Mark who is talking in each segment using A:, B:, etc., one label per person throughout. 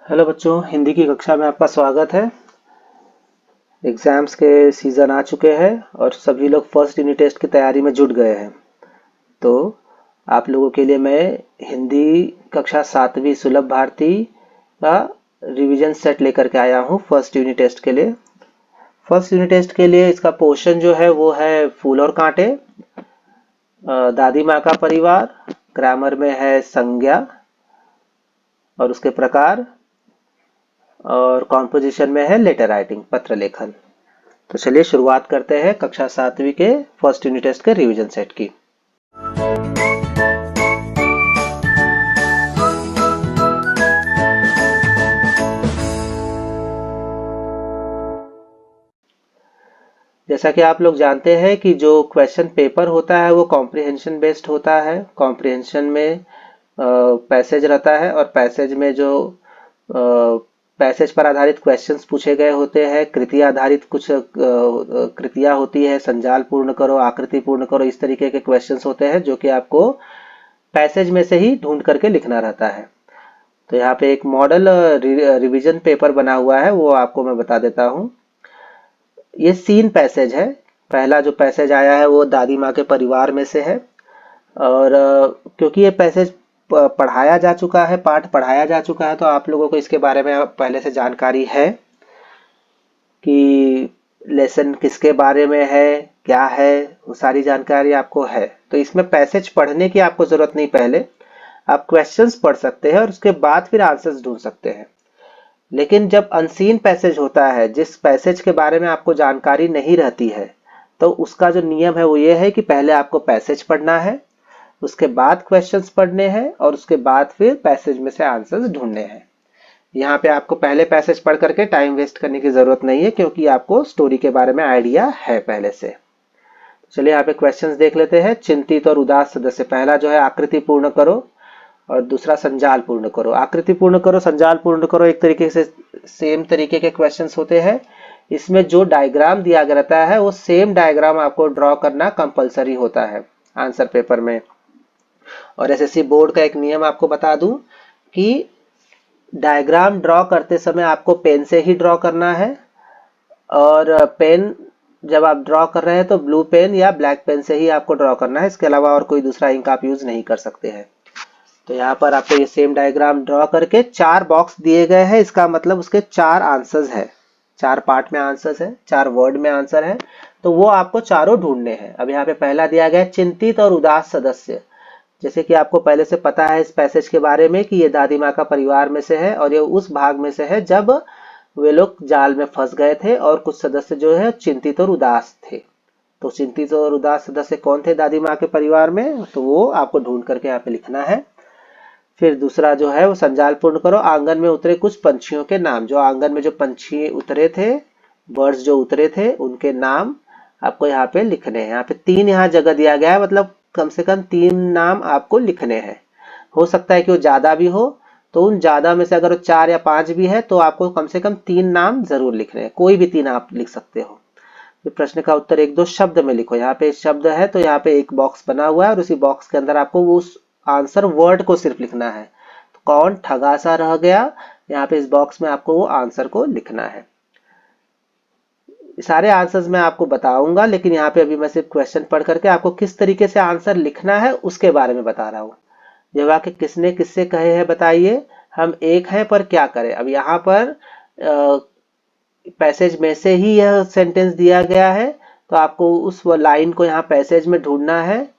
A: Hello बच्चों, हिंदी की कक्षा में आपका स्वागत है। एग्जाम्स के सीज़न आ चुके हैं और सभी लोग फर्स्ट यूनिट टेस्ट की तैयारी में जुट गए हैं। तो आप लोगों के लिए मैं हिंदी कक्षा 7वीं सुलभ भारती का रिवीजन सेट लेकर के आया हूँ फर्स्ट यूनिट टेस्ट के लिए। फर्स्ट यूनिट टेस्ट के लिए इसका पोर्शन जो है वो है फूल और कांटे, दादी माँ का परिवार, ग्रामर में है संज्ञा और उसके प्रकार, और कॉम्पोजिशन में है लेटर राइटिंग, पत्र लेखन। तो चलिए शुरुआत करते हैं कक्षा 7वीं के फर्स्ट यूनिट टेस्ट के रिवीजन सेट की। जैसा कि आप लोग जानते हैं कि जो क्वेश्चन पेपर होता है वो कॉम्प्रिहेंशन बेस्ड होता है। कॉम्प्रिहेंशन में पैसेज रहता है और पैसेज में जो पैसेज पर आधारित क्वेश्चंस पूछे गए होते हैं, कृति आधारित कुछ कृतियां होती है, संजाल पूर्ण करो, आकृति पूर्ण करो, इस तरीके के क्वेश्चंस होते हैं जो कि आपको पैसेज में से ही ढूंढ करके लिखना रहता है। तो यहाँ पे एक मॉडल रिवीजन पेपर बना हुआ है, वो आपको मैं बता देता हूँ। ये सीन पैसेज है। पहला जो पैसेज आया है वो दादी माँ के परिवार में से है, और क्योंकि ये पैसेज पढ़ाया जा चुका है, पाठ पढ़ाया जा चुका है, तो आप लोगों को इसके बारे में पहले से जानकारी है कि लेसन किसके बारे में है, क्या है, वो सारी जानकारी आपको है। तो इसमें पैसेज पढ़ने की आपको जरूरत नहीं, पहले आप क्वेश्चंस पढ़ सकते हैं और उसके बाद फिर आंसर्स ढूंढ सकते हैं। लेकिन जब अनसीन पैसेज होता है, जिस पैसेज के बारे में आपको जानकारी नहीं रहती है, तो उसका जो नियम है वो ये है कि पहले आपको पैसेज पढ़ना है, उसके बाद क्वेश्चंस पढ़ने हैं और उसके बाद फिर पैसेज में से आंसर्स ढूंढने हैं। यहाँ पे आपको पहले पैसेज पढ़ करके टाइम वेस्ट करने की जरूरत नहीं है, क्योंकि आपको स्टोरी के बारे में आइडिया है पहले से। चलिए यहाँ पे क्वेश्चंस देख लेते हैं। चिंतित और उदास सदस्य, पहला जो है आकृति पूर्ण करो और दूसरा संजाल पूर्ण करो। आकृति पूर्ण करो, संजाल पूर्ण करो, एक तरीके से सेम तरीके के क्वेश्चंस होते हैं। इसमें जो डायग्राम दिया गया रहता है वो सेम डायग्राम आपको ड्रॉ करना कंपलसरी होता है आंसर पेपर में। और एसएससी बोर्ड का एक नियम आपको बता दूं कि डायग्राम ड्रॉ करते समय आपको पेन से ही ड्रॉ करना है, और पेन जब आप ड्रॉ कर रहे हैं तो ब्लू पेन या ब्लैक पेन से ही आपको ड्रॉ करना है, इसके अलावा और कोई दूसरा इंक आप यूज नहीं कर सकते हैं। तो यहाँ पर आपको ये सेम डायग्राम ड्रॉ करके 4 बॉक्स दिए गए हैं, इसका मतलब उसके 4 आंसर्स है, 4 पार्ट में आंसर्स है, 4 वर्ड में आंसर है, तो वो आपको चारों ढूंढने हैं। अब यहाँ पे पहला दिया गया है चिंतित और उदास सदस्य। जैसे कि आपको पहले से पता है इस पैसेज के बारे में कि ये दादी माँ का परिवार में से है, और ये उस भाग में से है जब वे लोग जाल में फंस गए थे और कुछ सदस्य जो है चिंतित और उदास थे। तो चिंतित और उदास सदस्य कौन थे दादी माँ के परिवार में, तो वो आपको ढूंढ करके यहाँ पे लिखना है। फिर दूसरा जो है वो संजाल पूर्ण करो। आंगन में उतरे कुछ पंछियों के नाम, जो आंगन में जो पंछी उतरे थे, बर्ड्स जो उतरे थे, उनके नाम आपको यहाँ पे लिखने हैं। यहाँ पे 3 यहाँ जगह दिया गया है, मतलब कम से कम 3 नाम आपको लिखने हैं। हो सकता है कि वो ज्यादा भी हो, तो उन ज्यादा में से अगर वो 4 या 5 भी है तो आपको कम से कम 3 नाम जरूर लिखने हैं, कोई भी 3 आप लिख सकते हो। फिर प्रश्न का उत्तर 1-2 शब्द में लिखो। यहाँ पे शब्द है तो यहाँ पे एक बॉक्स बना हुआ है और उसी बॉक्स के अंदर आपको उस आंसर वर्ड को सिर्फ लिखना है। तो कौन ठगा सा रह गया, यहाँ पे इस बॉक्स में आपको वो आंसर को लिखना है। सारे आंसर्स मैं आपको बताऊंगा, लेकिन यहाँ पे अभी मैं सिर्फ क्वेश्चन पढ़ करके आपको किस तरीके से आंसर लिखना है उसके बारे में बता रहा हूँ। ये वाक्य किसने किससे कहे हैं बताइए, हम एक हैं पर क्या करें। अब यहाँ पर पैसेज में से ही यह सेंटेंस दिया गया है, तो आपको उस लाइन को यहाँ पैसेज में ढूंढना है।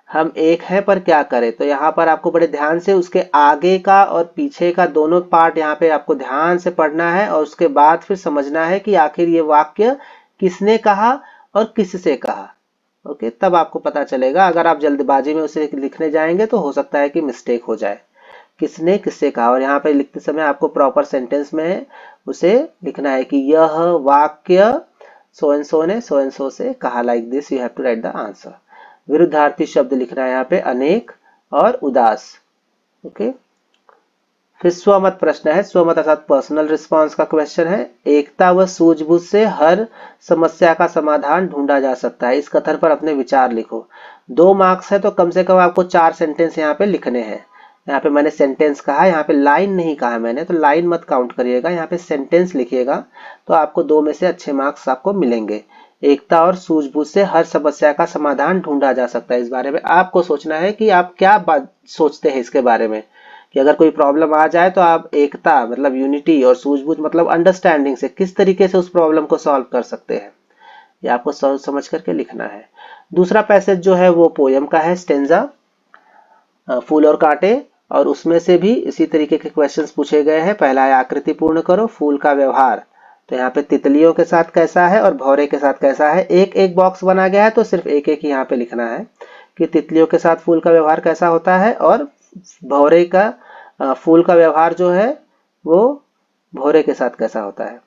A: हम एक हैं पर क्या करें, तो यहाँ पर आपको बड़े ध्यान से उसके आगे का और पीछे का दोनों पार्ट यहाँ पे आपको ध्यान से पढ़ना है, और उसके बाद फिर समझना है कि आखिर ये वाक्य किसने कहा और किससे कहा। ओके, तब आपको पता चलेगा। अगर आप जल्दबाजी में उसे लिखने जाएंगे तो हो सकता है कि मिस्टेक हो जाए। किसने किससे कहा, और यहाँ पे लिखते समय आपको प्रॉपर सेंटेंस में उसे लिखना है कि यह वाक्य सो एंड सो ने सो एंड सो से कहा, like this you have to write the answer. विरुद्धार्थी शब्द लिखना है यहाँ पे अनेक और उदास। ओके, फिर स्वमत प्रश्न है। स्वमत अर्थात पर्सनल रिस्पॉन्स का क्वेश्चन है। एकता व सूझबूझ से हर समस्या का समाधान ढूंढा जा सकता है, इस कथन पर अपने विचार लिखो। 2 मार्क्स है तो कम से कम आपको 4 सेंटेंस यहाँ पे लिखने हैं। यहाँ पे मैंने सेंटेंस कहा, यहाँ पे लाइन नहीं कहा मैंने, तो लाइन मत काउंट करिएगा, यहाँ पे सेंटेंस लिखिएगा, तो आपको 2 में से अच्छे मार्क्स आपको मिलेंगे। एकता और सूझबूझ से हर समस्या का समाधान ढूंढा जा सकता है। इस बारे में आपको सोचना है कि आप क्या बात सोचते हैं इसके बारे में, कि अगर कोई प्रॉब्लम आ जाए तो आप एकता मतलब यूनिटी और सूझबूझ मतलब अंडरस्टैंडिंग से किस तरीके से उस प्रॉब्लम को सॉल्व कर सकते हैं, ये आपको सोच समझ करके लिखना है। दूसरा पैसेज जो है वो पोयम का है, स्टेंजा, फूल और कांटे, और उसमें से भी इसी तरीके के क्वेश्चंस पूछे गए हैं। पहला है आकृति पूर्ण करो, फूल का व्यवहार, तो यहाँ पे तितलियों के साथ कैसा है और भौरे के साथ कैसा है, एक एक बॉक्स बना गया है, तो सिर्फ एक एक ही यहाँ पे लिखना है कि तितलियों के साथ फूल का व्यवहार कैसा होता है और भौरे का फूल का व्यवहार जो है वो भौरे के साथ कैसा होता है।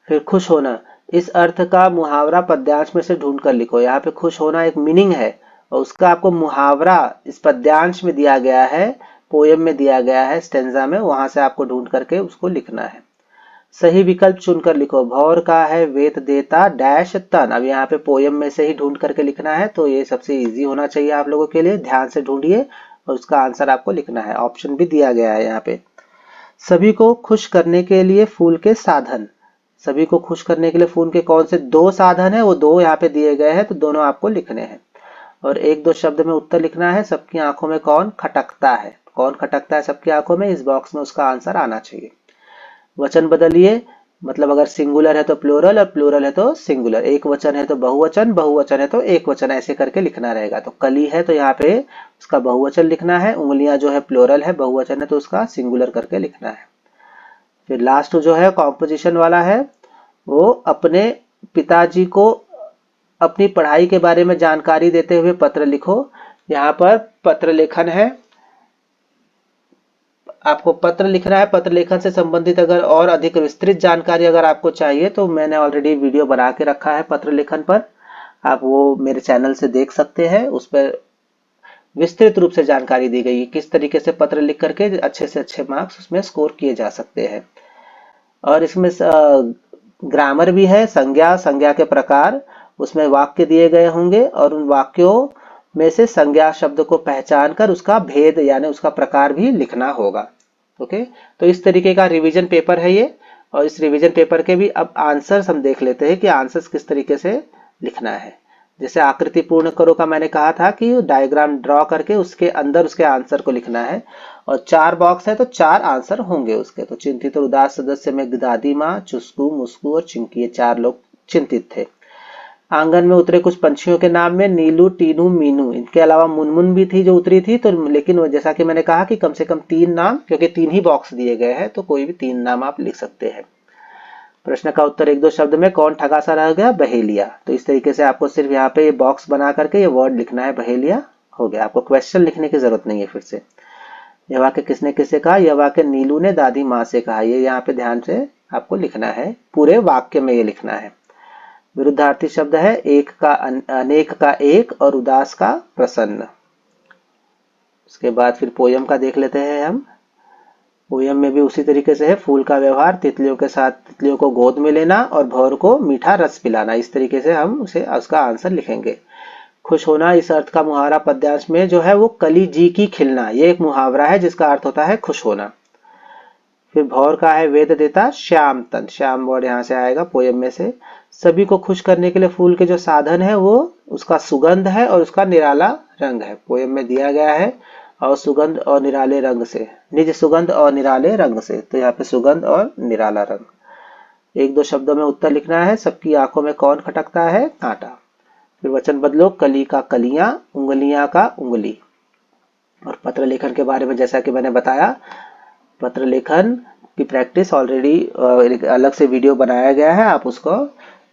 A: फिर खुश होना, इस अर्थ का मुहावरा पद्यांश में से ढूंढ कर लिखो। यहाँ पे खुश होना एक मीनिंग है और उसका आपको मुहावरा इस पद्यांश में दिया गया है, पोयम में दिया गया है, स्टेंजा में, वहां से आपको ढूंढ करके उसको लिखना है। सही विकल्प चुनकर लिखो। भौर का है वेत देता डैश तन, अब यहाँ पे पोयम में से ही ढूंढ करके लिखना है, तो ये सबसे इजी होना चाहिए आप लोगों के लिए। ध्यान से ढूंढिए और उसका आंसर आपको लिखना है। ऑप्शन भी दिया गया है यहाँ पे। सभी को खुश करने के लिए फूल के साधन, सभी को खुश करने के लिए फूल के कौन से 2 साधन है, वो 2 यहाँ पे दिए गए हैं, तो दोनों आपको लिखने हैं। और 1-2 शब्द में उत्तर लिखना है। सबकी आंखों में कौन खटकता है, कौन खटकता है सबकी आंखों में, इस बॉक्स में उसका आंसर आना चाहिए। वचन बदलिए, मतलब अगर सिंगुलर है तो प्लूरल और प्लूरल है तो सिंगुलर, एक वचन है तो बहुवचन, बहुवचन है तो एक वचन, ऐसे करके लिखना रहेगा। तो कली है तो यहाँ पे उसका बहुवचन लिखना है, उंगलियां जो है प्लूरल है, बहुवचन है तो उसका सिंगुलर करके लिखना है। फिर लास्ट जो है कॉम्पोजिशन वाला है, वो अपने पिताजी को अपनी पढ़ाई के बारे में जानकारी देते हुए पत्र लिखो। यहाँ पर पत्र लेखन है, आपको पत्र लिखना है। पत्र लेखन से संबंधित अगर और अधिक विस्तृत जानकारी अगर आपको चाहिए तो मैंने ऑलरेडी वीडियो बना के रखा है पत्र लेखन पर, आप वो मेरे चैनल से देख सकते हैं। उस पर विस्तृत रूप से जानकारी दी गई है किस तरीके से पत्र लिख करके अच्छे से अच्छे मार्क्स उसमें स्कोर किए जा सकते हैं। और इसमें ग्रामर भी है, संज्ञा, संज्ञा के प्रकार, उसमें वाक्य दिए गए होंगे और उन वाक्यों में से संज्ञा शब्द को पहचान कर उसका भेद यानी उसका प्रकार भी लिखना होगा। ओके, तो इस तरीके का रिवीजन पेपर है ये। और इस रिवीजन पेपर के भी अब आंसर्स हम देख लेते हैं कि आंसर्स किस तरीके से लिखना है। जैसे आकृति पूर्ण करो का मैंने कहा था कि डायग्राम ड्रॉ करके उसके अंदर उसके आंसर को लिखना है, और 4 बॉक्स है तो 4 आंसर होंगे उसके। तो चिंतित और उदास सदस्य में दादी माँ, चुस्कू, मुस्कू और चिंकी, ये 4 लोग चिंतित थे। आंगन में उतरे कुछ पंछियों के नाम में नीलू, टीनू, मीनू, इनके अलावा मुनमुन भी थी जो उतरी थी, तो लेकिन जैसा कि मैंने कहा कि कम से कम 3 नाम, क्योंकि 3 ही बॉक्स दिए गए हैं तो कोई भी 3 नाम आप लिख सकते हैं। प्रश्न का उत्तर 1-2 शब्द में, कौन ठगा सा रह गया, बहेलिया। तो इस तरीके से आपको सिर्फ यहाँ पे ये बॉक्स बना करके ये वर्ड लिखना है, बहेलिया हो गया। आपको क्वेश्चन लिखने की जरूरत नहीं है। फिर से, यह वाक्य किसने किससे कहा, यह वाक्य नीलू ने दादी माँ से कहा, ये यहाँ पे ध्यान से आपको लिखना है, पूरे वाक्य में ये लिखना है। विरुद्धार्थी शब्द है, एक का अनेक का एक और उदास का प्रसन्न। उसके बाद फिर पोयम का देख लेते हैं हम। पोयम में भी उसी तरीके से है, फूल का व्यवहार, तितलियों के साथ तितलियों को गोद में लेना और भौर को मीठा रस पिलाना। इस तरीके से हम उसे उसका आंसर लिखेंगे। खुश होना, इस अर्थ का मुहावरा पद्यांश में जो है वो कली जी की खिलना, ये एक मुहावरा है जिसका अर्थ होता है खुश होना। फिर भौर का है वेद देता श्याम तन, श्याम वर्ड यहाँ से आएगा पोयम में से। सभी को खुश करने के लिए फूल के जो साधन है वो उसका सुगंध है और उसका निराला रंग है, पोयम में दिया गया है। और सुगंध और निराले रंग से, निज सुगंध और निराले रंग से, तो यहाँ पे सुगंध और निराला रंग। 1-2 शब्दों में उत्तर लिखना है। सबकी आंखों में कौन खटकता है, कांटा। फिर वचन बदलो, कली का कलियां, उंगलियां का उंगली। और पत्र लेखन के बारे में जैसा कि मैंने बताया, पत्र लेखन की प्रैक्टिस ऑलरेडी अलग से वीडियो बनाया गया है, आप उसको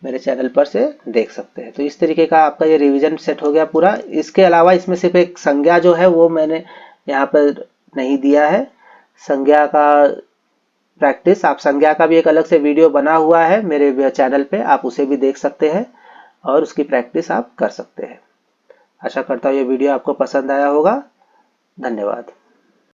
A: मेरे चैनल पर से देख सकते हैं। तो इस तरीके का आपका ये रिवीजन सेट हो गया पूरा। इसके अलावा इसमें सिर्फ एक संज्ञा जो है वो मैंने यहाँ पर नहीं दिया है, संज्ञा का प्रैक्टिस, आप संज्ञा का भी एक अलग से वीडियो बना हुआ है मेरे चैनल पे, आप उसे भी देख सकते हैं और उसकी प्रैक्टिस आप कर सकते हैं। आशा करता हूँ ये वीडियो आपको पसंद आया होगा। धन्यवाद।